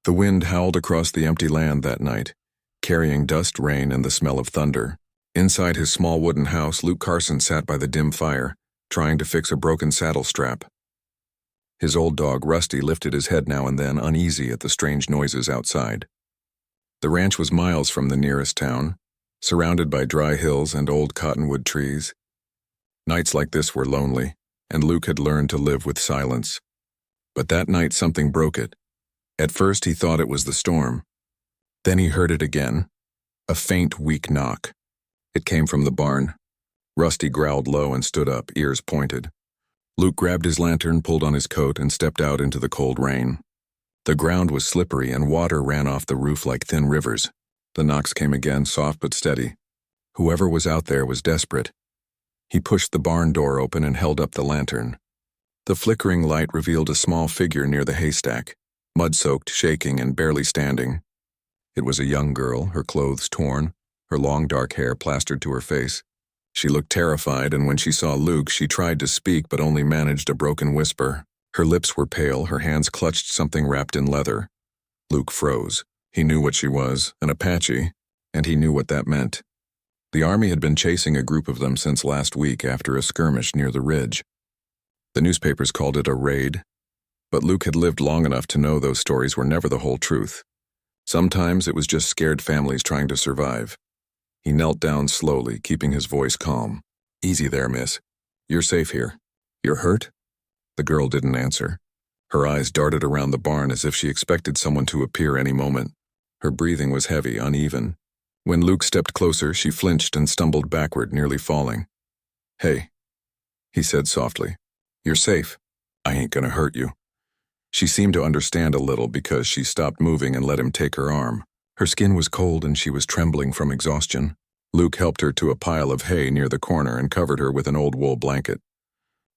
The wind howled across the empty land that night, carrying dust, rain, and the smell of thunder. Inside his small wooden house, Luke Carson sat by the dim fire, trying to fix a broken saddle strap. His old dog, Rusty, lifted his head now and then, uneasy at the strange noises outside. The ranch was miles from the nearest town, surrounded by dry hills and old cottonwood trees. Nights like this were lonely, and Luke had learned to live with silence. But that night something broke it. At first he thought it was the storm. Then he heard it again, a faint, weak knock. It came from the barn. Rusty growled low and stood up, ears pointed. Luke grabbed his lantern, pulled on his coat, and stepped out into the cold rain. The ground was slippery and water ran off the roof like thin rivers. The knocks came again, soft but steady. Whoever was out there was desperate. He pushed the barn door open and held up the lantern. The flickering light revealed a small figure near the haystack, mud-soaked, shaking, and barely standing. It was a young girl, her clothes torn, her long dark hair plastered to her face. She looked terrified, and when she saw Luke, she tried to speak but only managed a broken whisper. Her lips were pale, her hands clutched something wrapped in leather. Luke froze. He knew what she was, an Apache, and he knew what that meant. The army had been chasing a group of them since last week after a skirmish near the ridge. The newspapers called it a raid, but Luke had lived long enough to know those stories were never the whole truth. Sometimes it was just scared families trying to survive. He knelt down slowly, keeping his voice calm. "Easy there, miss. You're safe here. You're hurt?" The girl didn't answer. Her eyes darted around the barn as if she expected someone to appear any moment. Her breathing was heavy, uneven. When Luke stepped closer, she flinched and stumbled backward, nearly falling. "Hey," he said softly. "You're safe. I ain't gonna hurt you." She seemed to understand a little because she stopped moving and let him take her arm. Her skin was cold and she was trembling from exhaustion. Luke helped her to a pile of hay near the corner and covered her with an old wool blanket.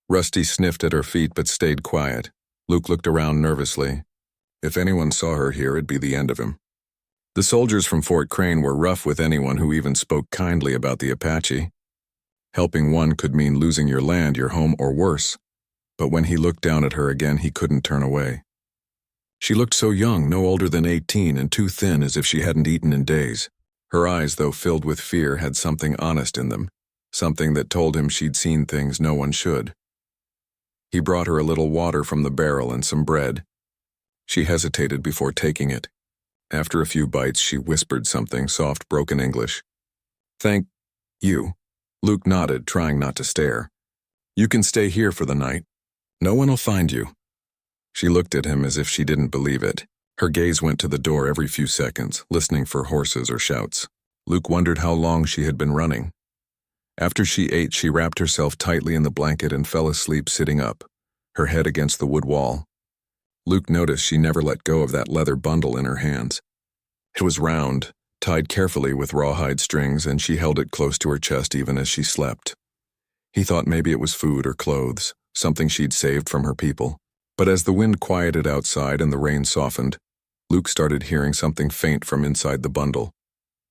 Rusty sniffed at her feet but stayed quiet. Luke looked around nervously. If anyone saw her here, it'd be the end of him. The soldiers from Fort Crane were rough with anyone who even spoke kindly about the Apache. Helping one could mean losing your land, your home, or worse. But when he looked down at her again, he couldn't turn away. She looked so young, no older than 18, and too thin as if she hadn't eaten in days. Her eyes, though filled with fear, had something honest in them, something that told him she'd seen things no one should. He brought her a little water from the barrel and some bread. She hesitated before taking it. After a few bites, she whispered something, soft, broken English. "Thank you." Luke nodded, trying not to stare. "You can stay here for the night. No one will find you." She looked at him as if she didn't believe it. Her gaze went to the door every few seconds, listening for horses or shouts. Luke wondered how long she had been running. After she ate, she wrapped herself tightly in the blanket and fell asleep sitting up, her head against the wood wall. Luke noticed she never let go of that leather bundle in her hands. It was round, tied carefully with rawhide strings, and she held it close to her chest even as she slept. He thought maybe it was food or clothes, something she'd saved from her people. But as the wind quieted outside and the rain softened, Luke started hearing something faint from inside the bundle.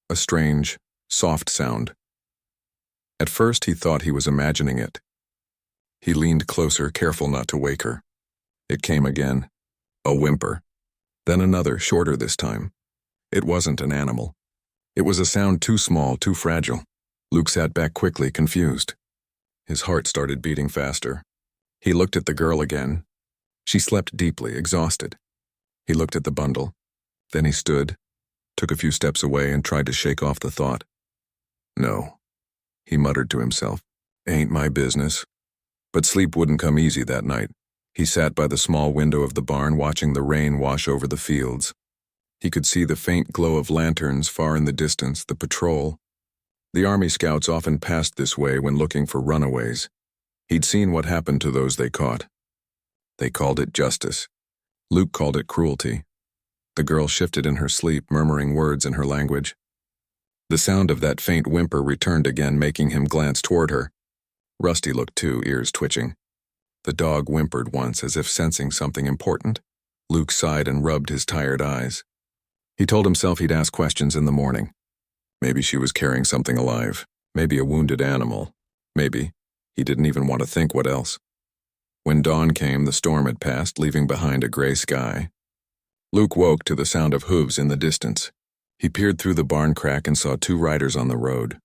A strange, soft sound. At first he thought he was imagining it. He leaned closer, careful not to wake her. It came again. A whimper. Then another, shorter this time. It wasn't an animal. It was a sound too small, too fragile. Luke sat back quickly, confused. His heart started beating faster. He looked at the girl again. She slept deeply, exhausted. He looked at the bundle. Then he stood, took a few steps away, and tried to shake off the thought. "No," he muttered to himself. "Ain't my business." But sleep wouldn't come easy that night. He sat by the small window of the barn, watching the rain wash over the fields. He could see the faint glow of lanterns far in the distance, the patrol. The Army scouts often passed this way when looking for runaways. He'd seen what happened to those they caught. They called it justice. Luke called it cruelty. The girl shifted in her sleep, murmuring words in her language. The sound of that faint whimper returned again, making him glance toward her. Rusty looked too, ears twitching. The dog whimpered once, as if sensing something important. Luke sighed and rubbed his tired eyes. He told himself he'd ask questions in the morning. Maybe she was carrying something alive. Maybe a wounded animal. Maybe. He didn't even want to think what else. When dawn came, the storm had passed, leaving behind a gray sky. Luke woke to the sound of hooves in the distance. He peered through the barn crack and saw 2 riders on the road.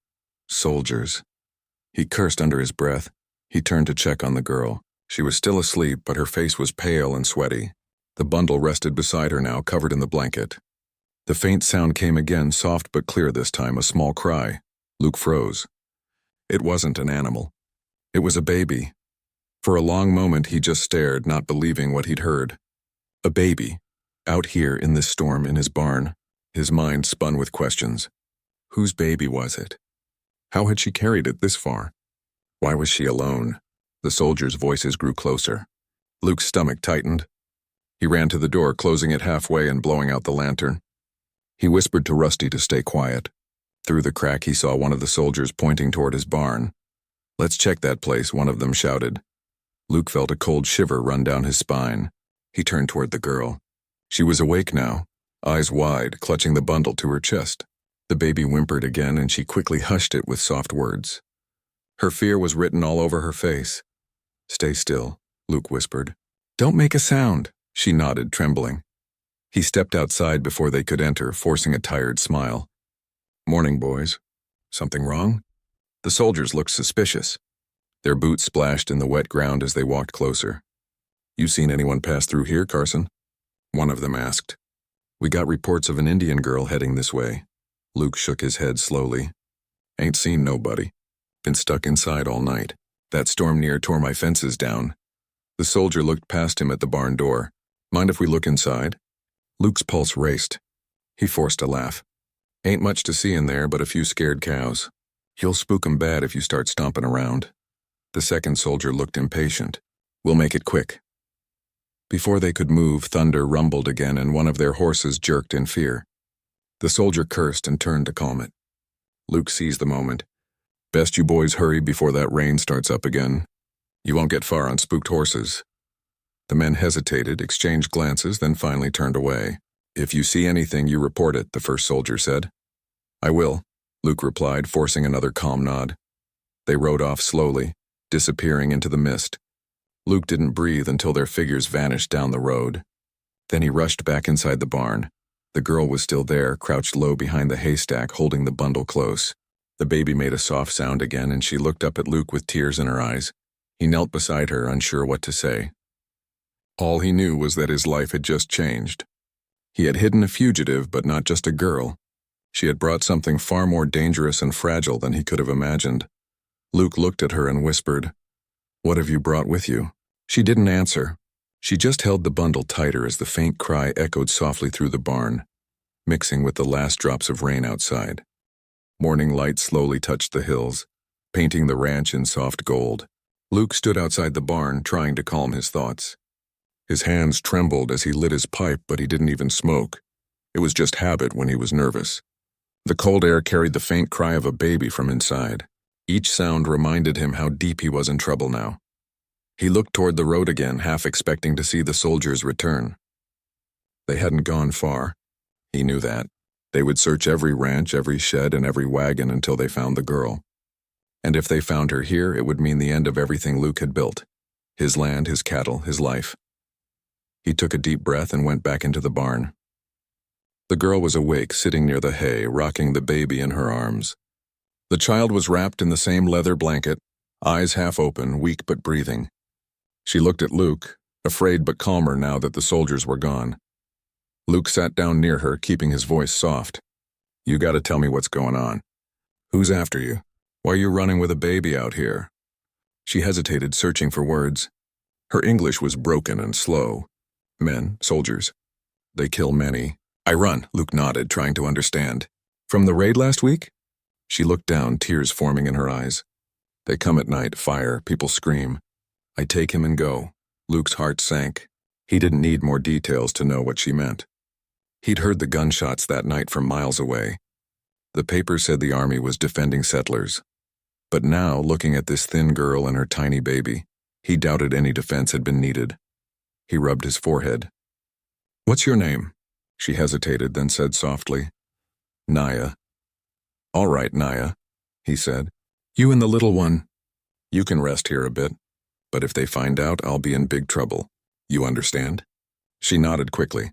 Soldiers. He cursed under his breath. He turned to check on the girl. She was still asleep, but her face was pale and sweaty. The bundle rested beside her now, covered in the blanket. The faint sound came again, soft but clear this time, a small cry. Luke froze. It wasn't an animal. It was a baby. For a long moment he just stared, not believing what he'd heard. A baby. Out here in this storm in his barn. His mind spun with questions. Whose baby was it? How had she carried it this far? Why was she alone? The soldiers' voices grew closer. Luke's stomach tightened. He ran to the door, closing it halfway and blowing out the lantern. He whispered to Rusty to stay quiet. Through the crack he saw one of the soldiers pointing toward his barn. "Let's check that place," one of them shouted. Luke felt a cold shiver run down his spine. He turned toward the girl. She was awake now, eyes wide, clutching the bundle to her chest. The baby whimpered again, and she quickly hushed it with soft words. Her fear was written all over her face. "Stay still," Luke whispered. "Don't make a sound," she nodded, trembling. He stepped outside before they could enter, forcing a tired smile. "Morning, boys. Something wrong?" The soldiers looked suspicious. Their boots splashed in the wet ground as they walked closer. "You seen anyone pass through here, Carson?" one of them asked. "We got reports of an Indian girl heading this way." Luke shook his head slowly. "Ain't seen nobody. Been stuck inside all night. That storm near tore my fences down." The soldier looked past him at the barn door. "Mind if we look inside?" Luke's pulse raced. He forced a laugh. "Ain't much to see in there but a few scared cows. You'll spook 'em bad if you start stomping around." The second soldier looked impatient. "We'll make it quick." Before they could move, thunder rumbled again and one of their horses jerked in fear. The soldier cursed and turned to calm it. Luke seized the moment. "Best you boys hurry before that rain starts up again. You won't get far on spooked horses." The men hesitated, exchanged glances, then finally turned away. "If you see anything, you report it," the first soldier said. "I will," Luke replied, forcing another calm nod. They rode off slowly, disappearing into the mist. Luke didn't breathe until their figures vanished down the road. Then he rushed back inside the barn. The girl was still there, crouched low behind the haystack, holding the bundle close. The baby made a soft sound again, and she looked up at Luke with tears in her eyes. He knelt beside her, unsure what to say. All he knew was that his life had just changed. He had hidden a fugitive, but not just a girl. She had brought something far more dangerous and fragile than he could have imagined. Luke looked at her and whispered, "What have you brought with you?" She didn't answer. She just held the bundle tighter as the faint cry echoed softly through the barn, mixing with the last drops of rain outside. Morning light slowly touched the hills, painting the ranch in soft gold. Luke stood outside the barn, trying to calm his thoughts. His hands trembled as he lit his pipe, but he didn't even smoke. It was just habit when he was nervous. The cold air carried the faint cry of a baby from inside. Each sound reminded him how deep he was in trouble now. He looked toward the road again, half expecting to see the soldiers return. They hadn't gone far. He knew that. They would search every ranch, every shed, and every wagon until they found the girl. And if they found her here, it would mean the end of everything Luke had built. His land, his cattle, his life. He took a deep breath and went back into the barn. The girl was awake, sitting near the hay, rocking the baby in her arms. The child was wrapped in the same leather blanket, eyes half open, weak but breathing. She looked at Luke, afraid but calmer now that the soldiers were gone. Luke sat down near her, keeping his voice soft. "You gotta tell me what's going on. Who's after you? Why are you running with a baby out here?" She hesitated, searching for words. Her English was broken and slow. "Men, soldiers. They kill many." "I run," Luke nodded, trying to understand. "From the raid last week?" She looked down, tears forming in her eyes. "They come at night, fire, people scream. I take him and go." Luke's heart sank. He didn't need more details to know what she meant. He'd heard the gunshots that night from miles away. The paper said the army was defending settlers. But now, looking at this thin girl and her tiny baby, he doubted any defense had been needed. He rubbed his forehead. "What's your name?" She hesitated, then said softly, "Naya." "All right, Naya," he said. "You and the little one. You can rest here a bit. But if they find out, I'll be in big trouble. You understand?" She nodded quickly.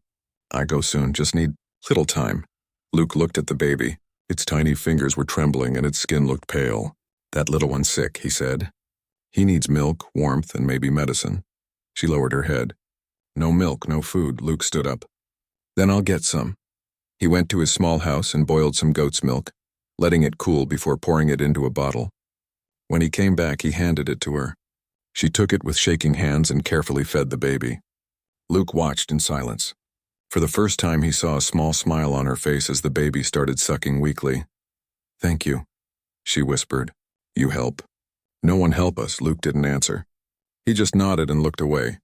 I go soon, just need little time. Luke looked at the baby. Its tiny fingers were trembling and its skin looked pale. That little one's sick, he said. He needs milk, warmth, and maybe medicine. She lowered her head. No milk, no food. Luke stood up. Then I'll get some. He went to his small house and boiled some goat's milk, letting it cool before pouring it into a bottle. When he came back, he handed it to her. She took it with shaking hands and carefully fed the baby. Luke watched in silence. For the first time, he saw a small smile on her face as the baby started sucking weakly. Thank you, she whispered. You help. No one help us, Luke didn't answer. He just nodded and looked away.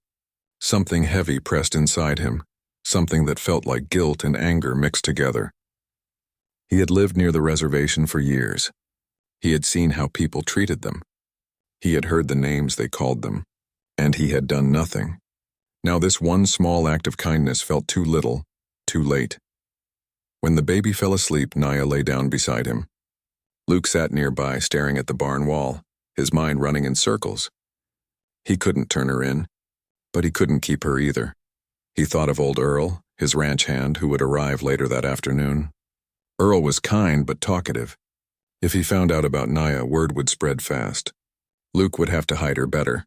Something heavy pressed inside him, something that felt like guilt and anger mixed together. He had lived near the reservation for years. He had seen how people treated them. He had heard the names they called them, and he had done nothing. Now this one small act of kindness felt too little, too late. When the baby fell asleep, Naya lay down beside him. Luke sat nearby, staring at the barn wall, his mind running in circles. He couldn't turn her in, but he couldn't keep her either. He thought of old Earl, his ranch hand, who would arrive later that afternoon. Earl was kind but talkative. If he found out about Naya, word would spread fast. Luke would have to hide her better.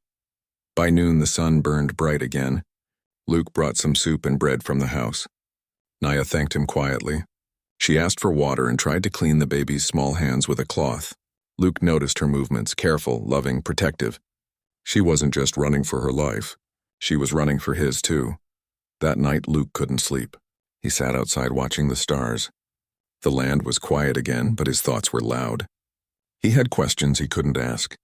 By noon, the sun burned bright again. Luke brought some soup and bread from the house. Naya thanked him quietly. She asked for water and tried to clean the baby's small hands with a cloth. Luke noticed her movements, careful, loving, protective. She wasn't just running for her life. She was running for his, too. That night, Luke couldn't sleep. He sat outside watching the stars. The land was quiet again, but his thoughts were loud. He had questions he couldn't ask.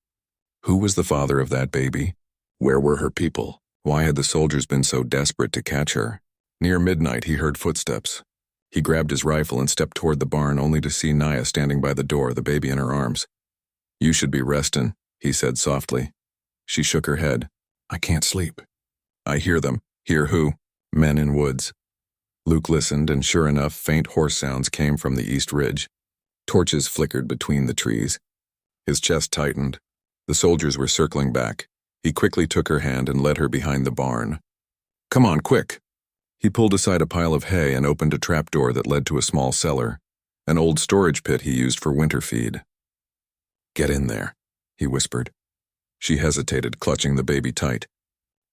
Who was the father of that baby? Where were her people? Why had the soldiers been so desperate to catch her? Near midnight, he heard footsteps. He grabbed his rifle and stepped toward the barn, only to see Naya standing by the door, the baby in her arms. You should be restin', he said softly. She shook her head. I can't sleep. I hear them. Hear who? Men in woods. Luke listened, and sure enough, faint horse sounds came from the east ridge. Torches flickered between the trees. His chest tightened. The soldiers were circling back. He quickly took her hand and led her behind the barn. Come on, quick. He pulled aside a pile of hay and opened a trapdoor that led to a small cellar, an old storage pit he used for winter feed. Get in there, he whispered. She hesitated, clutching the baby tight.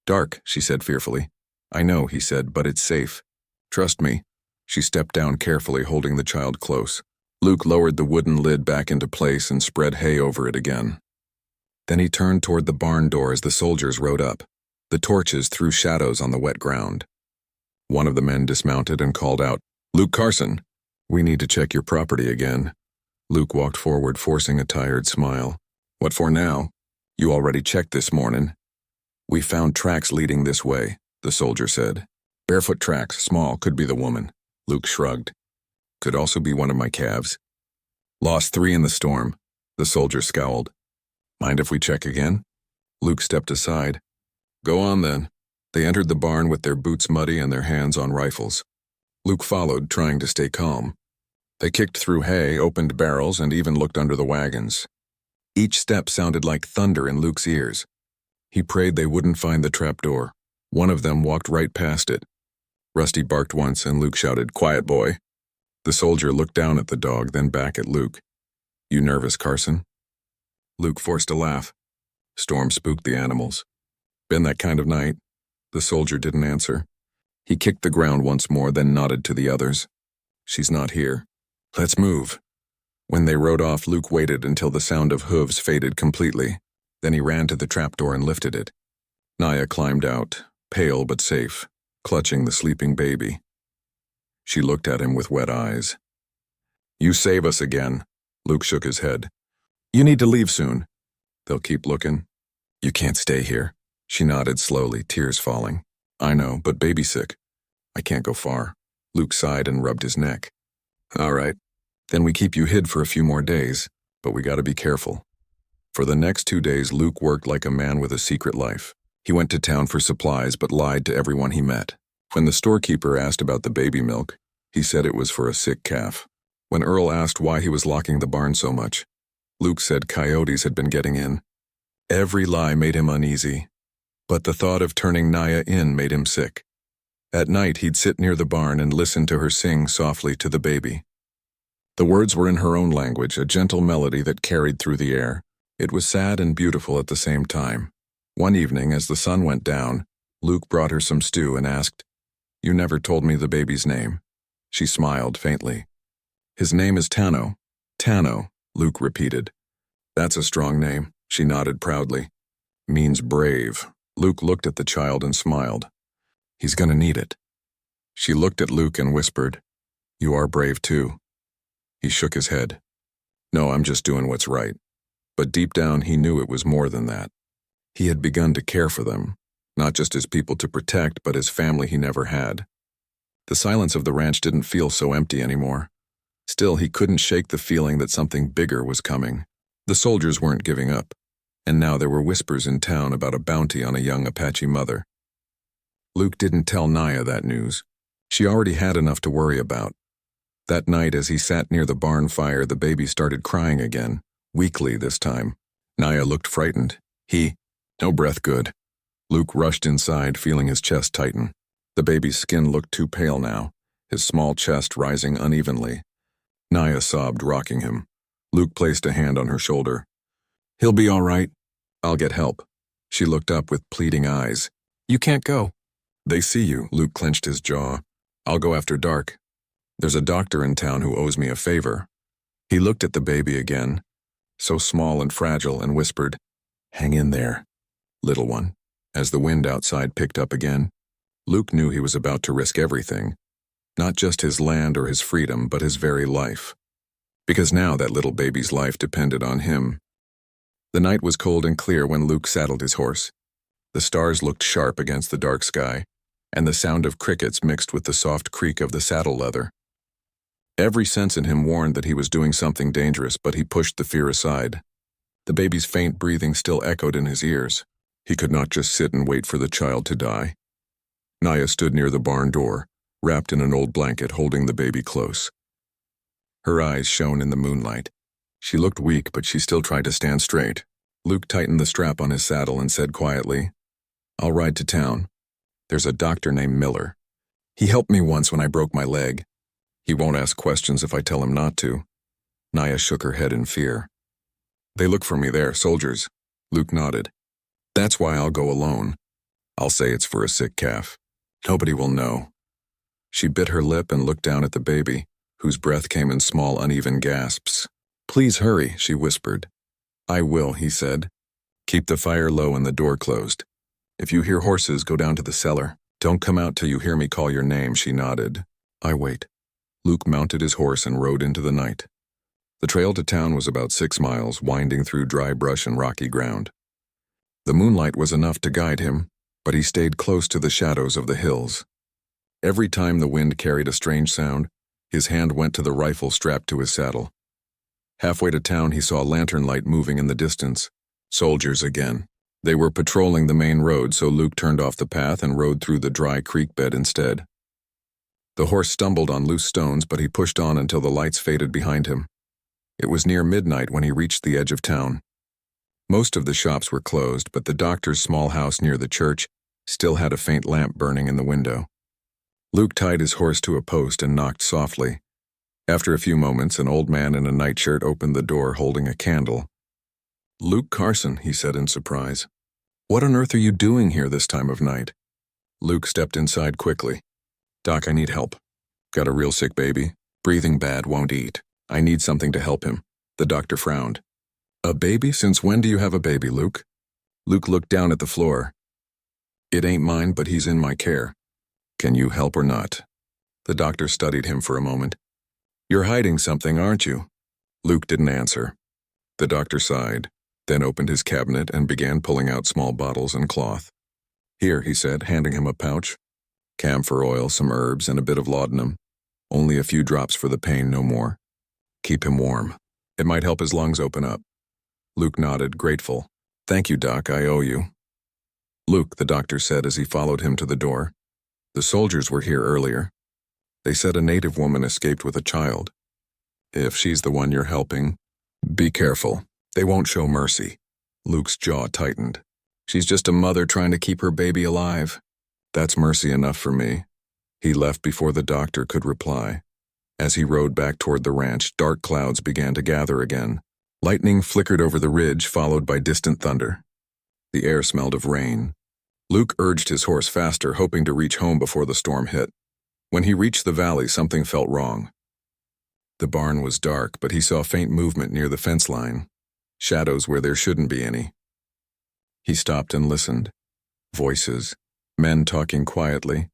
Dark, she said fearfully. I know, he said, but it's safe. Trust me. She stepped down carefully, holding the child close. Luke lowered the wooden lid back into place and spread hay over it again. Then he turned toward the barn door as the soldiers rode up. The torches threw shadows on the wet ground. One of the men dismounted and called out, Luke Carson, we need to check your property again. Luke walked forward, forcing a tired smile. What for now? You already checked this morning. We found tracks leading this way, the soldier said. Barefoot tracks, small, could be the woman. Luke shrugged. Could also be one of my calves. Lost 3 in the storm. The soldier scowled. Mind if we check again? Luke stepped aside. Go on then. They entered the barn with their boots muddy and their hands on rifles. Luke followed, trying to stay calm. They kicked through hay, opened barrels, and even looked under the wagons. Each step sounded like thunder in Luke's ears. He prayed they wouldn't find the trapdoor. One of them walked right past it. Rusty barked once, and Luke shouted, Quiet, boy. The soldier looked down at the dog, then back at Luke. You nervous, Carson? Luke forced a laugh. Storm spooked the animals. Been that kind of night. The soldier didn't answer. He kicked the ground once more, then nodded to the others. She's not here. Let's move. When they rode off, Luke waited until the sound of hooves faded completely. Then he ran to the trapdoor and lifted it. Naya climbed out, pale but safe, clutching the sleeping baby. She looked at him with wet eyes. You save us again. Luke shook his head. You need to leave soon. They'll keep looking. You can't stay here. She nodded slowly, tears falling. I know, but baby's sick. I can't go far. Luke sighed and rubbed his neck. All right. Then we keep you hid for a few more days, but we gotta be careful. For the next 2 days, Luke worked like a man with a secret life. He went to town for supplies but lied to everyone he met. When the storekeeper asked about the baby milk, he said it was for a sick calf. When Earl asked why he was locking the barn so much, Luke said coyotes had been getting in. Every lie made him uneasy, but the thought of turning Naya in made him sick. At night, he'd sit near the barn and listen to her sing softly to the baby. The words were in her own language, a gentle melody that carried through the air. It was sad and beautiful at the same time. One evening, as the sun went down, Luke brought her some stew and asked, "You never told me the baby's name." She smiled faintly. "His name is Tano." "Tano," Luke repeated. "That's a strong name," she nodded proudly. "Means brave." Luke looked at the child and smiled. "He's gonna need it." She looked at Luke and whispered, "You are brave too." He shook his head. "No, I'm just doing what's right." But deep down he knew it was more than that. He had begun to care for them, not just as people to protect, but as family he never had. The silence of the ranch didn't feel so empty anymore. Still, he couldn't shake the feeling that something bigger was coming. The soldiers weren't giving up, and now there were whispers in town about a bounty on a young Apache mother. Luke didn't tell Naya that news. She already had enough to worry about. That night, as he sat near the barn fire, the baby started crying again, weakly this time. Naya looked frightened. No breath good. Luke rushed inside, feeling his chest tighten. The baby's skin looked too pale now, his small chest rising unevenly. Naya sobbed, rocking him. Luke placed a hand on her shoulder. "He'll be all right. I'll get help." She looked up with pleading eyes. "You can't go." "They see you," Luke clenched his jaw. "I'll go after dark. There's a doctor in town who owes me a favor." He looked at the baby again, so small and fragile, and whispered, "Hang in there, little one." As the wind outside picked up again, Luke knew he was about to risk everything, not just his land or his freedom, but his very life. Because now that little baby's life depended on him. The night was cold and clear when Luke saddled his horse. The stars looked sharp against the dark sky, and the sound of crickets mixed with the soft creak of the saddle leather. Every sense in him warned that he was doing something dangerous, but he pushed the fear aside. The baby's faint breathing still echoed in his ears. He could not just sit and wait for the child to die. Naya stood near the barn door, wrapped in an old blanket, holding the baby close. Her eyes shone in the moonlight. She looked weak, but she still tried to stand straight. Luke tightened the strap on his saddle and said quietly, "I'll ride to town. There's a doctor named Miller. He helped me once when I broke my leg. He won't ask questions if I tell him not to." Naya shook her head in fear. "They look for me there, soldiers." Luke nodded. "That's why I'll go alone. I'll say it's for a sick calf. Nobody will know." She bit her lip and looked down at the baby, whose breath came in small, uneven gasps. "Please hurry," she whispered. "I will," he said. "Keep the fire low and the door closed. If you hear horses, go down to the cellar. Don't come out till you hear me call your name," she nodded. "I wait." Luke mounted his horse and rode into the night. The trail to town was about 6 miles, winding through dry brush and rocky ground. The moonlight was enough to guide him, but he stayed close to the shadows of the hills. Every time the wind carried a strange sound, his hand went to the rifle strapped to his saddle. Halfway to town, he saw a lantern light moving in the distance. Soldiers again. They were patrolling the main road, so Luke turned off the path and rode through the dry creek bed instead. The horse stumbled on loose stones, but he pushed on until the lights faded behind him. It was near midnight when he reached the edge of town. Most of the shops were closed, but the doctor's small house near the church still had a faint lamp burning in the window. Luke tied his horse to a post and knocked softly. After a few moments, an old man in a nightshirt opened the door holding a candle. "Luke Carson," he said in surprise. "What on earth are you doing here this time of night?" Luke stepped inside quickly. "Doc, I need help. Got a real sick baby. Breathing bad, won't eat. I need something to help him." The doctor frowned. "A baby? Since when do you have a baby, Luke?" Luke looked down at the floor. "It ain't mine, but he's in my care. Can you help or not?" The doctor studied him for a moment. "You're hiding something, aren't you?" Luke didn't answer. The doctor sighed, then opened his cabinet and began pulling out small bottles and cloth. "Here," he said, handing him a pouch. "Camphor oil, some herbs, and a bit of laudanum. Only a few drops for the pain, no more. Keep him warm. It might help his lungs open up." Luke nodded, grateful. "Thank you, Doc, I owe you." "Luke," the doctor said as he followed him to the door. "The soldiers were here earlier. They said a native woman escaped with a child. If she's the one you're helping, be careful. They won't show mercy." Luke's jaw tightened. "She's just a mother trying to keep her baby alive. That's mercy enough for me." He left before the doctor could reply. As he rode back toward the ranch, dark clouds began to gather again. Lightning flickered over the ridge, followed by distant thunder. The air smelled of rain. Luke urged his horse faster, hoping to reach home before the storm hit. When he reached the valley, something felt wrong. The barn was dark, but he saw faint movement near the fence line, shadows where there shouldn't be any. He stopped and listened. Voices, men talking quietly.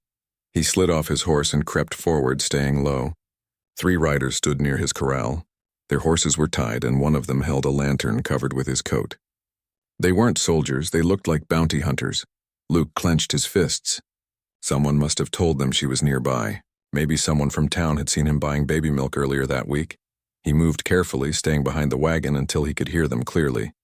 He slid off his horse and crept forward, staying low. 3 riders stood near his corral. Their horses were tied, and one of them held a lantern covered with his coat. They weren't soldiers, they looked like bounty hunters. Luke clenched his fists. Someone must have told them she was nearby. Maybe someone from town had seen him buying baby milk earlier that week. He moved carefully, staying behind the wagon until he could hear them clearly.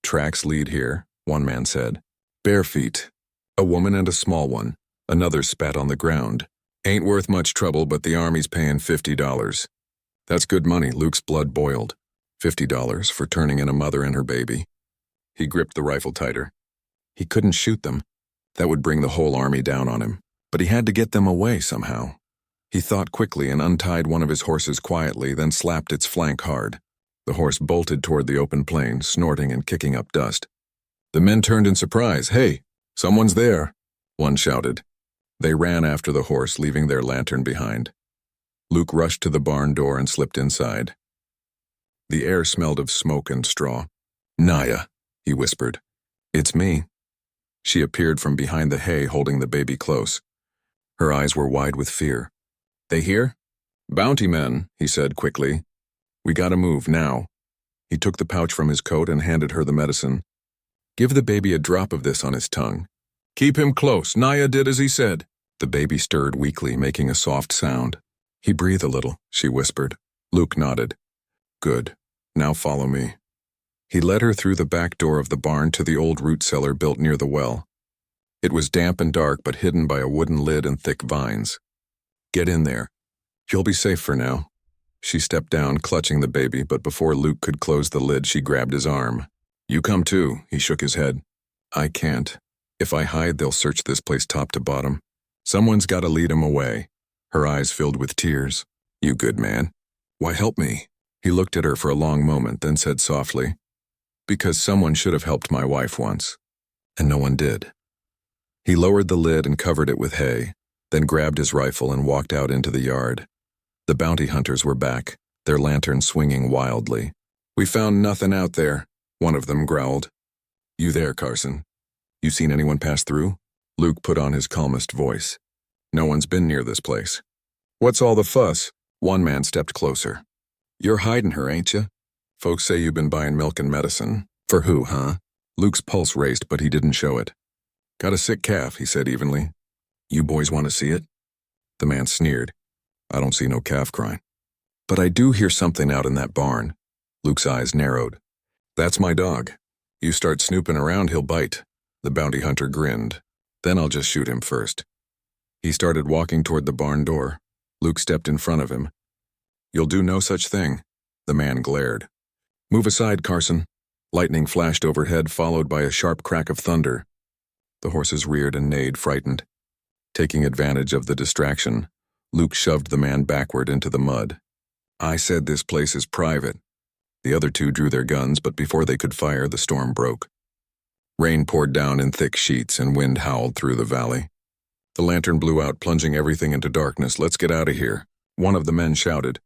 "Tracks lead here," one man said. "Bare feet. A woman and a small one." Another spat on the ground. "Ain't worth much trouble, but the army's paying $50. That's good money. Luke's blood boiled. $50 for turning in a mother and her baby. He gripped the rifle tighter. He couldn't shoot them. That would bring the whole army down on him. But he had to get them away somehow. He thought quickly and untied one of his horses quietly, then slapped its flank hard. The horse bolted toward the open plain, snorting and kicking up dust. The men turned in surprise. "Hey, someone's there," one shouted. They ran after the horse, leaving their lantern behind. Luke rushed to the barn door and slipped inside. The air smelled of smoke and straw. "Naya," he whispered. "It's me." She appeared from behind the hay, holding the baby close. Her eyes were wide with fear. "They here?" "Bounty men," he said quickly. "We gotta move, now." He took the pouch from his coat and handed her the medicine. "Give the baby a drop of this on his tongue. Keep him close. Naya did as he said." The baby stirred weakly, making a soft sound. "He breathed a little," she whispered. Luke nodded. "Good. Now follow me." He led her through the back door of the barn to the old root cellar built near the well. It was damp and dark, but hidden by a wooden lid and thick vines. "Get in there. You'll be safe for now." She stepped down, clutching the baby, but before Luke could close the lid, she grabbed his arm. "You come too," he shook his head. "I can't. If I hide, they'll search this place top to bottom. Someone's got to lead him away." Her eyes filled with tears. "You good man. Why help me?" He looked at her for a long moment, then said softly, "Because someone should have helped my wife once, and no one did." He lowered the lid and covered it with hay, then grabbed his rifle and walked out into the yard. The bounty hunters were back, their lanterns swinging wildly. "We found nothing out there," one of them growled. "You there, Carson? You seen anyone pass through?" Luke put on his calmest voice. "No one's been near this place." "What's all the fuss?" One man stepped closer. "You're hiding her, ain't you? Folks say you've been buying milk and medicine." "For who, huh?" Luke's pulse raced, but he didn't show it. "Got a sick calf," he said evenly. "You boys want to see it?" The man sneered. "I don't see no calf crying." "But I do hear something out in that barn." Luke's eyes narrowed. "That's my dog. You start snooping around, he'll bite." The bounty hunter grinned. "Then I'll just shoot him first." He started walking toward the barn door. Luke stepped in front of him. "You'll do no such thing." The man glared. "Move aside, Carson." Lightning flashed overhead, followed by a sharp crack of thunder. The horses reared and neighed, frightened. Taking advantage of the distraction, Luke shoved the man backward into the mud. "I said this place is private." The other two drew their guns, but before they could fire, the storm broke. Rain poured down in thick sheets and wind howled through the valley. The lantern blew out, plunging everything into darkness. "Let's get out of here," one of the men shouted.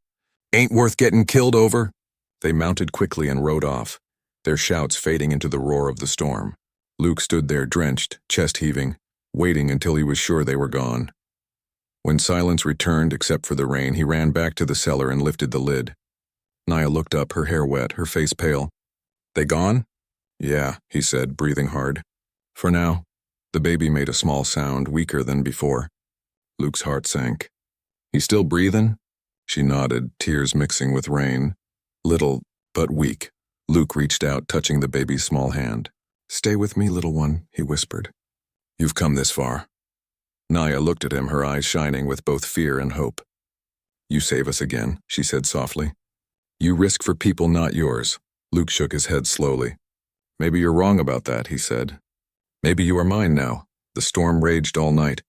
"Ain't worth getting killed over." They mounted quickly and rode off, their shouts fading into the roar of the storm. Luke stood there drenched, chest heaving, waiting until he was sure they were gone. When silence returned, except for the rain, he ran back to the cellar and lifted the lid. Naya looked up, her hair wet, her face pale. "They gone?" "Yeah," he said, breathing hard. "For now." The baby made a small sound, weaker than before. Luke's heart sank. "He's still breathing?" She nodded, tears mixing with rain. "Little, but weak." Luke reached out, touching the baby's small hand. "Stay with me, little one," he whispered. "You've come this far." Naya looked at him, her eyes shining with both fear and hope. "You save us again," she said softly. "You risk for people not yours." Luke shook his head slowly. "Maybe you're wrong about that," he said. "Maybe you are mine now." The storm raged all night.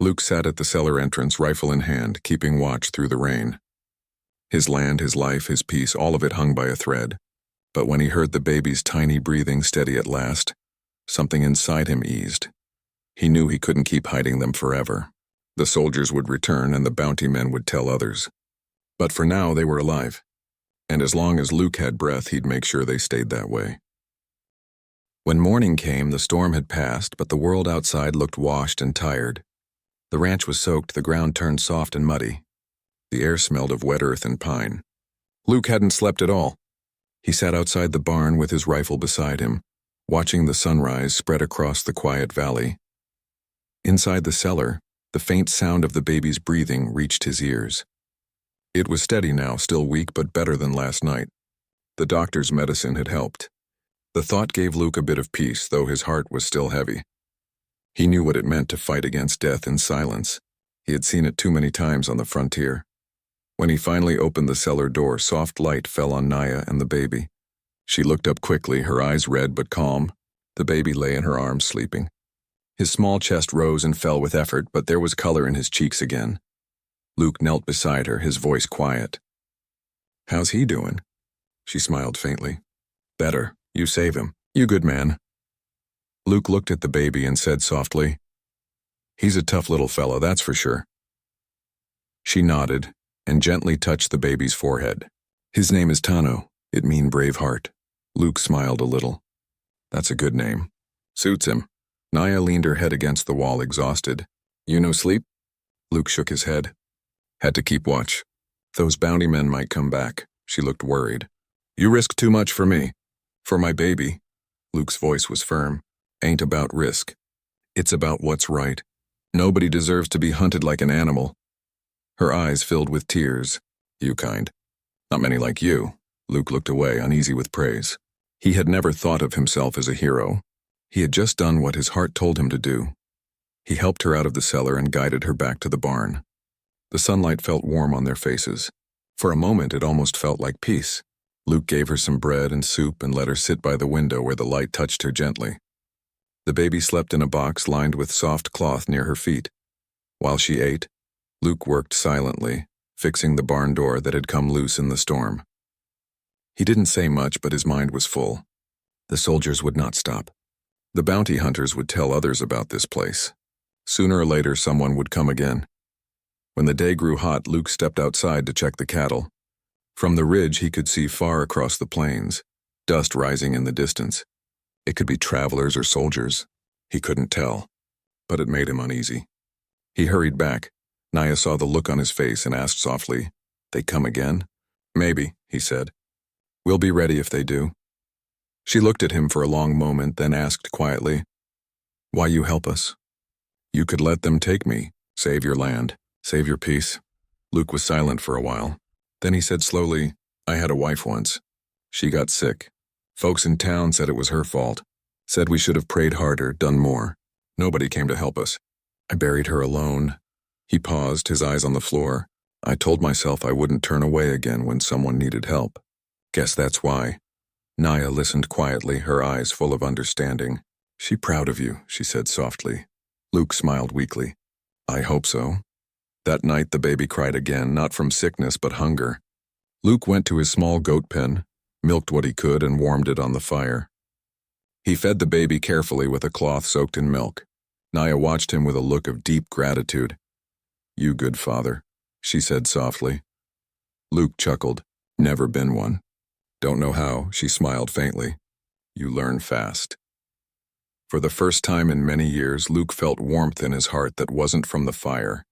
Luke sat at the cellar entrance, rifle in hand, keeping watch through the rain. His land, his life, his peace, all of it hung by a thread. But when he heard the baby's tiny breathing steady at last, something inside him eased. He knew he couldn't keep hiding them forever. The soldiers would return and the bounty men would tell others. But for now, they were alive. And as long as Luke had breath, he'd make sure they stayed that way. When morning came, the storm had passed, but the world outside looked washed and tired. The ranch was soaked, the ground turned soft and muddy. The air smelled of wet earth and pine. Luke hadn't slept at all. He sat outside the barn with his rifle beside him, watching the sunrise spread across the quiet valley. Inside the cellar, the faint sound of the baby's breathing reached his ears. It was steady now, still weak, but better than last night. The doctor's medicine had helped. The thought gave Luke a bit of peace, though his heart was still heavy. He knew what it meant to fight against death in silence. He had seen it too many times on the frontier. When he finally opened the cellar door, soft light fell on Naya and the baby. She looked up quickly, her eyes red but calm. The baby lay in her arms, sleeping. His small chest rose and fell with effort, but there was color in his cheeks again. Luke knelt beside her, his voice quiet. "How's he doing?" She smiled faintly. "Better. You save him. You good man." Luke looked at the baby and said softly, "He's a tough little fella, that's for sure." She nodded and gently touched the baby's forehead. "His name is Tano. It means brave heart." Luke smiled a little. "That's a good name. Suits him." Naya leaned her head against the wall, exhausted. "You no sleep?" Luke shook his head. "Had to keep watch. Those bounty men might come back." She looked worried. "You risk too much for me." "For my baby." Luke's voice was firm. "Ain't about risk. It's about what's right. Nobody deserves to be hunted like an animal." Her eyes filled with tears. "You kind. Not many like you." Luke looked away, uneasy with praise. He had never thought of himself as a hero. He had just done what his heart told him to do. He helped her out of the cellar and guided her back to the barn. The sunlight felt warm on their faces. For a moment, it almost felt like peace. Luke gave her some bread and soup and let her sit by the window where the light touched her gently. The baby slept in a box lined with soft cloth near her feet. While she ate, Luke worked silently, fixing the barn door that had come loose in the storm. He didn't say much, but his mind was full. The soldiers would not stop. The bounty hunters would tell others about this place. Sooner or later, someone would come again. When the day grew hot, Luke stepped outside to check the cattle. From the ridge, he could see far across the plains, dust rising in the distance. It could be travelers or soldiers. He couldn't tell, but it made him uneasy. He hurried back. Naya saw the look on his face and asked softly, "They come again?" "Maybe," he said. "We'll be ready if they do." She looked at him for a long moment, then asked quietly, "Why you help us?" "You could let them take me, save your land, save your peace." Luke was silent for a while. Then he said slowly, "I had a wife once. She got sick. Folks in town said it was her fault. Said we should have prayed harder, done more. Nobody came to help us. I buried her alone." He paused, his eyes on the floor. "I told myself I wouldn't turn away again when someone needed help. Guess that's why." Naya listened quietly, her eyes full of understanding. "She proud of you," she said softly. Luke smiled weakly. "I hope so." That night the baby cried again, not from sickness but hunger. Luke went to his small goat pen, milked what he could, and warmed it on the fire. He fed the baby carefully with a cloth soaked in milk. Naya watched him with a look of deep gratitude. "You good father," she said softly. Luke chuckled. "Never been one." "Don't know how," she smiled faintly. "You learn fast." For the first time in many years, Luke felt warmth in his heart that wasn't from the fire.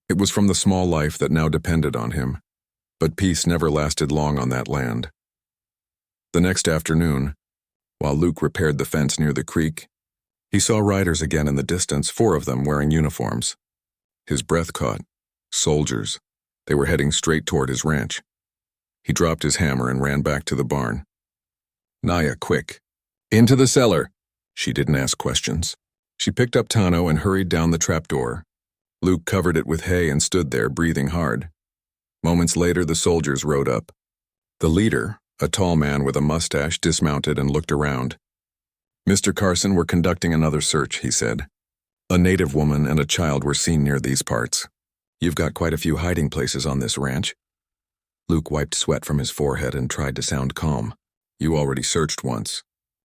It was from the small life that now depended on him. But peace never lasted long on that land. The next afternoon, while Luke repaired the fence near the creek, he saw riders again in the distance, 4 of them wearing uniforms. His breath caught. Soldiers. They were heading straight toward his ranch. He dropped his hammer and ran back to the barn. "Naya, quick. Into the cellar." She didn't ask questions. She picked up Tano and hurried down the trapdoor. Luke covered it with hay and stood there, breathing hard. Moments later, the soldiers rode up. The leader, a tall man with a mustache, dismounted and looked around. "Mr. Carson, we're conducting another search," he said. A native woman and a child were seen near these parts. You've got quite a few hiding places on this ranch. Luke wiped sweat from his forehead and tried to sound calm. You already searched once.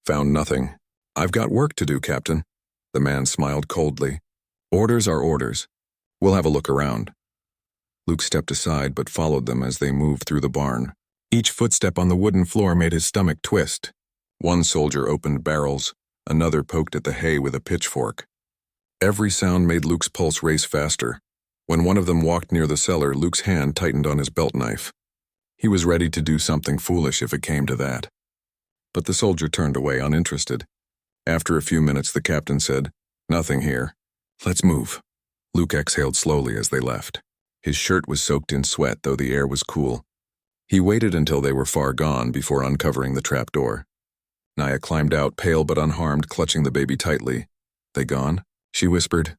Found nothing. I've got work to do, Captain. The man smiled coldly. Orders are orders. We'll have a look around. Luke stepped aside but followed them as they moved through the barn. Each footstep on the wooden floor made his stomach twist. One soldier opened barrels, another poked at the hay with a pitchfork. Every sound made Luke's pulse race faster. When one of them walked near the cellar, Luke's hand tightened on his belt knife. He was ready to do something foolish if it came to that. But the soldier turned away, uninterested. After a few minutes, the captain said, "Nothing here. Let's move." Luke exhaled slowly as they left. His shirt was soaked in sweat, though the air was cool. He waited until they were far gone before uncovering the trapdoor. Naya climbed out, pale but unharmed, clutching the baby tightly. "They gone?" she whispered.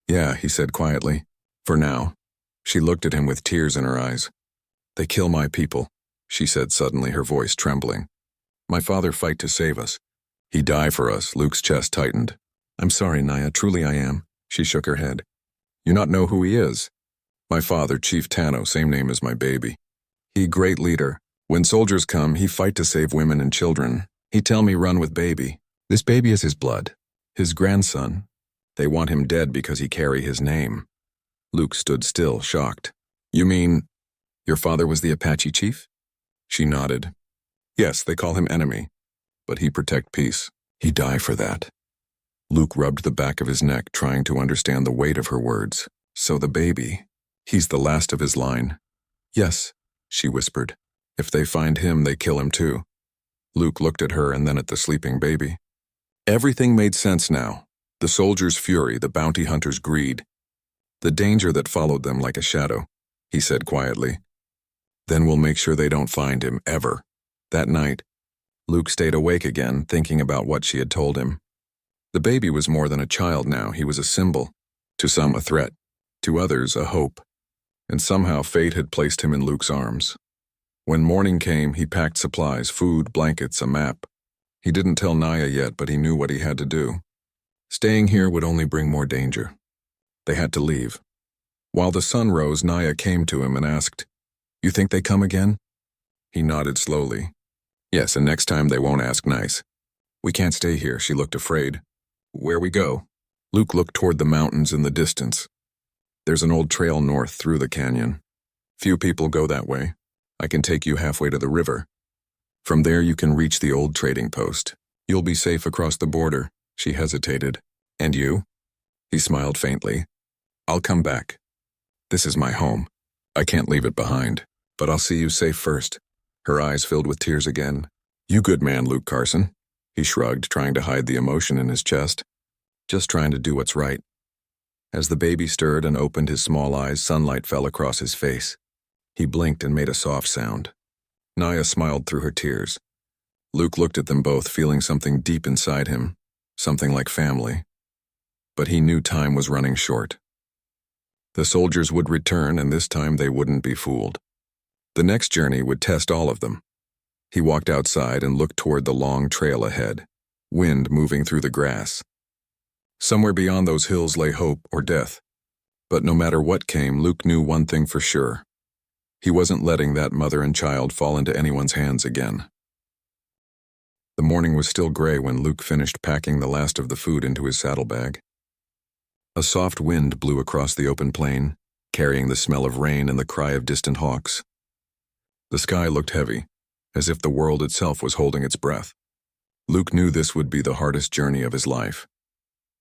"Yeah," he said quietly. "For now." She looked at him with tears in her eyes. "They kill my people," she said suddenly, her voice trembling. "My father fight to save us. He die for us." Luke's chest tightened. "I'm sorry, Naya, truly I am." She shook her head. "You not know who he is?" "My father, Chief Tano, same name as my baby. He great leader. When soldiers come, he fight to save women and children. He tell me run with baby. This baby is his blood. His grandson. They want him dead because he carry his name." Luke stood still, shocked. "You mean your father was the Apache chief?" She nodded. "Yes, they call him enemy. But he protect peace. He die for that." Luke rubbed the back of his neck, trying to understand the weight of her words. "So the baby, he's the last of his line." "Yes," she whispered. "If they find him, they kill him too." Luke looked at her and then at the sleeping baby. Everything made sense now. The soldier's fury, the bounty hunter's greed. The danger that followed them like a shadow. He said quietly, "Then we'll make sure they don't find him, ever." That night, Luke stayed awake again, thinking about what she had told him. The baby was more than a child now. He was a symbol. To some, a threat. To others, a hope. And somehow fate had placed him in Luke's arms. When morning came, he packed supplies, food, blankets, a map. He didn't tell Naya yet, but he knew what he had to do. Staying here would only bring more danger. They had to leave. While the sun rose, Naya came to him and asked, "You think they come again?" He nodded slowly. "Yes, and next time they won't ask nice." "We can't stay here," she looked afraid. "Where we go?" Luke looked toward the mountains in the distance. "There's an old trail north through the canyon. Few people go that way. I can take you halfway to the river. From there you can reach the old trading post. You'll be safe across the border." She hesitated. "And you?" He smiled faintly. "I'll come back. This is my home. I can't leave it behind. But I'll see you safe first." Her eyes filled with tears again. "You good man, Luke Carson." He shrugged, trying to hide the emotion in his chest. "Just trying to do what's right." As the baby stirred and opened his small eyes, sunlight fell across his face. He blinked and made a soft sound. Naya smiled through her tears. Luke looked at them both, feeling something deep inside him, something like family. But he knew time was running short. The soldiers would return, and this time they wouldn't be fooled. The next journey would test all of them. He walked outside and looked toward the long trail ahead, wind moving through the grass. Somewhere beyond those hills lay hope or death. But no matter what came, Luke knew one thing for sure. He wasn't letting that mother and child fall into anyone's hands again. The morning was still gray when Luke finished packing the last of the food into his saddlebag. A soft wind blew across the open plain, carrying the smell of rain and the cry of distant hawks. The sky looked heavy, as if the world itself was holding its breath. Luke knew this would be the hardest journey of his life.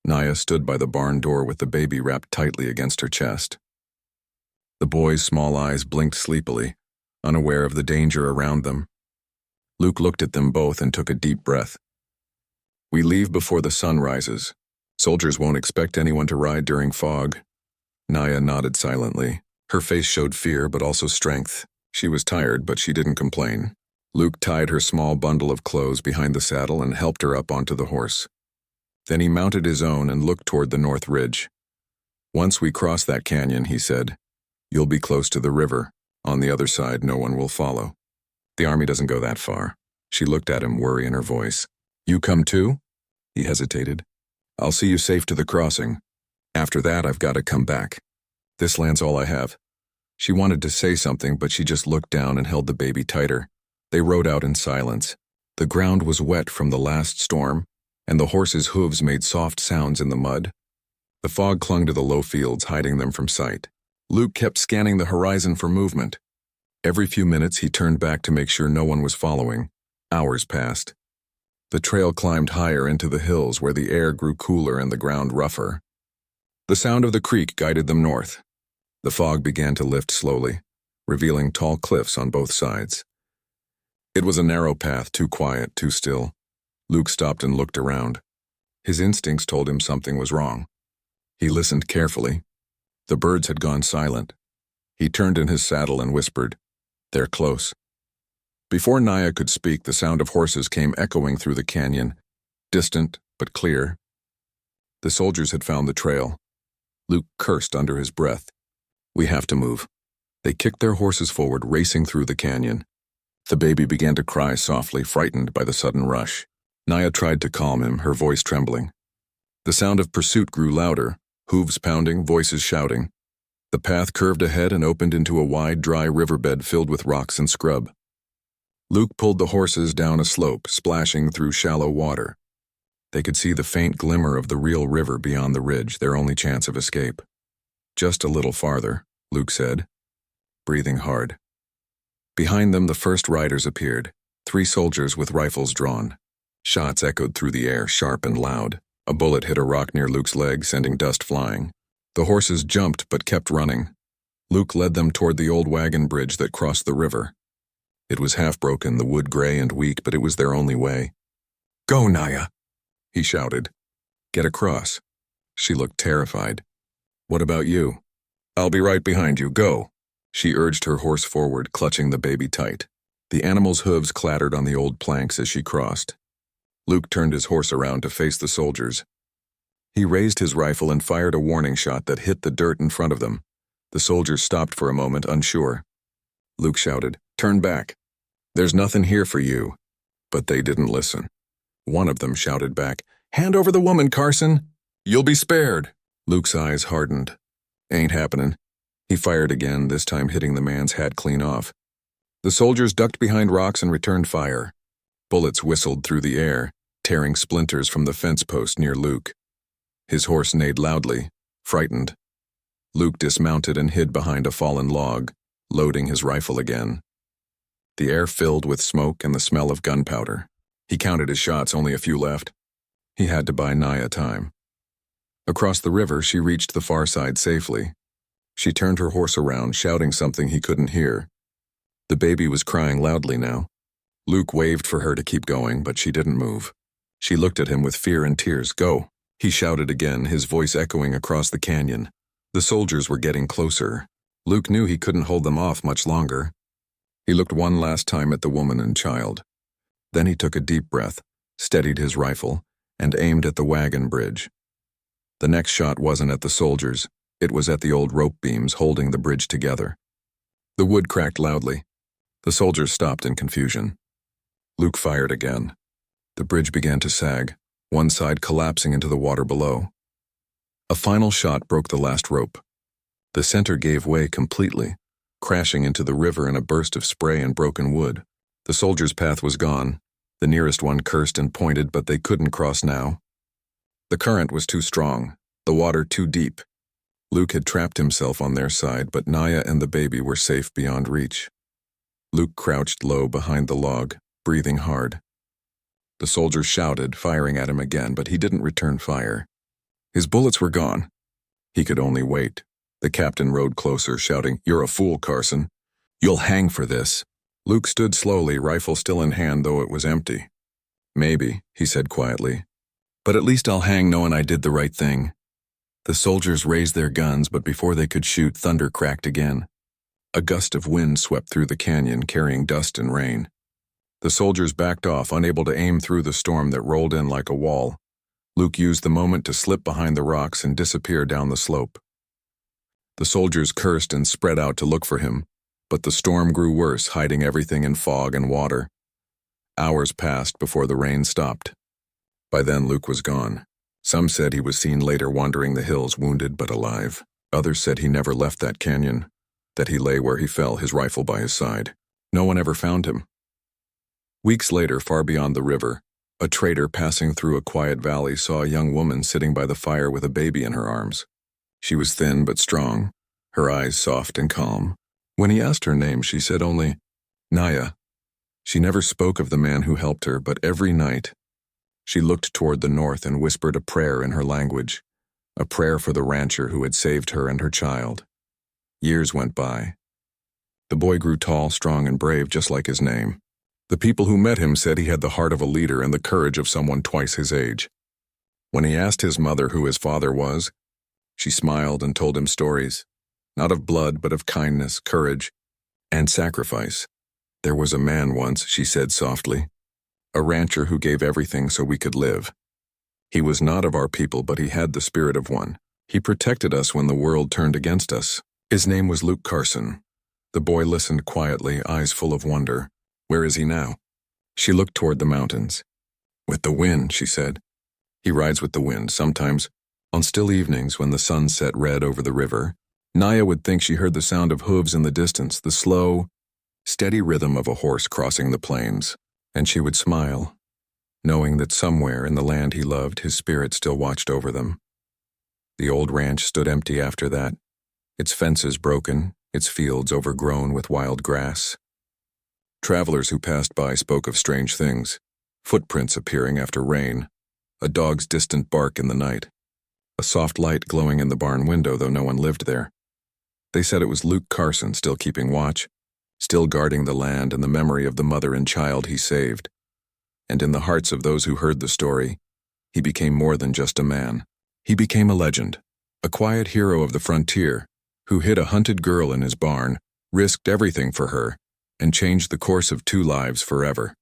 Naya stood by the barn door with the baby wrapped tightly against her chest. The boy's small eyes blinked sleepily, unaware of the danger around them. Luke looked at them both and took a deep breath. "We leave before the sun rises. Soldiers won't expect anyone to ride during fog." Naya nodded silently. Her face showed fear but also strength. She was tired, but she didn't complain. Luke tied her small bundle of clothes behind the saddle and helped her up onto the horse. Then he mounted his own and looked toward the north ridge. "Once we cross that canyon," he said, "you'll be close to the river. On the other side, no one will follow. The army doesn't go that far." She looked at him, worry in her voice. "You come too?" He hesitated. "I'll see you safe to the crossing. After that, I've got to come back. This land's all I have." She wanted to say something, but she just looked down and held the baby tighter. They rode out in silence. The ground was wet from the last storm, and the horses' hooves made soft sounds in the mud. The fog clung to the low fields, hiding them from sight. Luke kept scanning the horizon for movement. Every few minutes he turned back to make sure no one was following. Hours passed. The trail climbed higher into the hills where the air grew cooler and the ground rougher. The sound of the creek guided them north. The fog began to lift slowly, revealing tall cliffs on both sides. It was a narrow path, too quiet, too still. Luke stopped and looked around. His instincts told him something was wrong. He listened carefully. The birds had gone silent. He turned in his saddle and whispered, "They're close." Before Naya could speak, the sound of horses came echoing through the canyon, distant but clear. The soldiers had found the trail. Luke cursed under his breath. "We have to move." They kicked their horses forward, racing through the canyon. The baby began to cry softly, frightened by the sudden rush. Naya tried to calm him, her voice trembling. The sound of pursuit grew louder, hooves pounding, voices shouting. The path curved ahead and opened into a wide, dry riverbed filled with rocks and scrub. Luke pulled the horses down a slope, splashing through shallow water. They could see the faint glimmer of the real river beyond the ridge, their only chance of escape. "Just a little farther," Luke said, breathing hard. Behind them, the first riders appeared, 3 soldiers with rifles drawn. Shots echoed through the air, sharp and loud. A bullet hit a rock near Luke's leg, sending dust flying. The horses jumped but kept running. Luke led them toward the old wagon bridge that crossed the river. It was half broken, the wood gray and weak, but it was their only way. "Go, Naya!" he shouted. "Get across." She looked terrified. "What about you?" "I'll be right behind you. Go." She urged her horse forward, clutching the baby tight. The animal's hooves clattered on the old planks as she crossed. Luke turned his horse around to face the soldiers. He raised his rifle and fired a warning shot that hit the dirt in front of them. The soldiers stopped for a moment, unsure. Luke shouted, "Turn back. There's nothing here for you." But they didn't listen. One of them shouted back, "Hand over the woman, Carson. You'll be spared." Luke's eyes hardened. "Ain't happening." He fired again, this time hitting the man's hat clean off. The soldiers ducked behind rocks and returned fire. Bullets whistled through the air, tearing splinters from the fence post near Luke. His horse neighed loudly, frightened. Luke dismounted and hid behind a fallen log, loading his rifle again. The air filled with smoke and the smell of gunpowder. He counted his shots, only a few left. He had to buy Naya time. Across the river, she reached the far side safely. She turned her horse around, shouting something he couldn't hear. The baby was crying loudly now. Luke waved for her to keep going, but she didn't move. She looked at him with fear and tears. "Go," he shouted again, his voice echoing across the canyon. The soldiers were getting closer. Luke knew he couldn't hold them off much longer. He looked one last time at the woman and child. Then he took a deep breath, steadied his rifle, and aimed at the wagon bridge. The next shot wasn't at the soldiers. It was at the old rope beams holding the bridge together. The wood cracked loudly. The soldiers stopped in confusion. Luke fired again. The bridge began to sag, one side collapsing into the water below. A final shot broke the last rope. The center gave way completely, crashing into the river in a burst of spray and broken wood. The soldiers' path was gone. The nearest one cursed and pointed, but they couldn't cross now. The current was too strong, the water too deep. Luke had trapped himself on their side, but Naya and the baby were safe beyond reach. Luke crouched low behind the log, breathing hard. The soldiers shouted, firing at him again, but he didn't return fire. His bullets were gone. He could only wait. The captain rode closer, shouting, "You're a fool, Carson. You'll hang for this." Luke stood slowly, rifle still in hand, though it was empty. "Maybe," he said quietly. "But at least I'll hang knowing I did the right thing." The soldiers raised their guns, but before they could shoot, thunder cracked again. A gust of wind swept through the canyon, carrying dust and rain. The soldiers backed off, unable to aim through the storm that rolled in like a wall. Luke used the moment to slip behind the rocks and disappear down the slope. The soldiers cursed and spread out to look for him, but the storm grew worse, hiding everything in fog and water. Hours passed before the rain stopped. By then, Luke was gone, Some said he was seen later wandering the hills wounded but alive. Others said he never left that canyon, that he lay where he fell, his rifle by his side. No one ever found him. Weeks later, far beyond the river, a trader passing through a quiet valley saw a young woman sitting by the fire with a baby in her arms. She was thin but strong, her eyes soft and calm. When he asked her name, she said only, "Naya." She never spoke of the man who helped her, but every night, she looked toward the north and whispered a prayer in her language, a prayer for the rancher who had saved her and her child. Years went by. The boy grew tall, strong, and brave, just like his name. The people who met him said he had the heart of a leader and the courage of someone twice his age. When he asked his mother who his father was, she smiled and told him stories, not of blood, but of kindness, courage, and sacrifice. "There was a man once," she said softly, "a rancher who gave everything so we could live. He was not of our people, but he had the spirit of one. He protected us when the world turned against us. His name was Luke Carson." The boy listened quietly, eyes full of wonder. "Where is he now?" She looked toward the mountains. "With the wind," she said. "He rides with the wind, sometimes. On still evenings when the sun set red over the river, Naya would think she heard the sound of hooves in the distance, the slow, steady rhythm of a horse crossing the plains, and she would smile, knowing that somewhere in the land he loved, his spirit still watched over them." The old ranch stood empty after that, its fences broken, its fields overgrown with wild grass. Travelers who passed by spoke of strange things, footprints appearing after rain, a dog's distant bark in the night, a soft light glowing in the barn window, though no one lived there. They said it was Luke Carson still keeping watch, still guarding the land and the memory of the mother and child he saved. And in the hearts of those who heard the story, he became more than just a man. He became a legend, a quiet hero of the frontier, who hid a hunted girl in his barn, risked everything for her, and changed the course of two lives forever.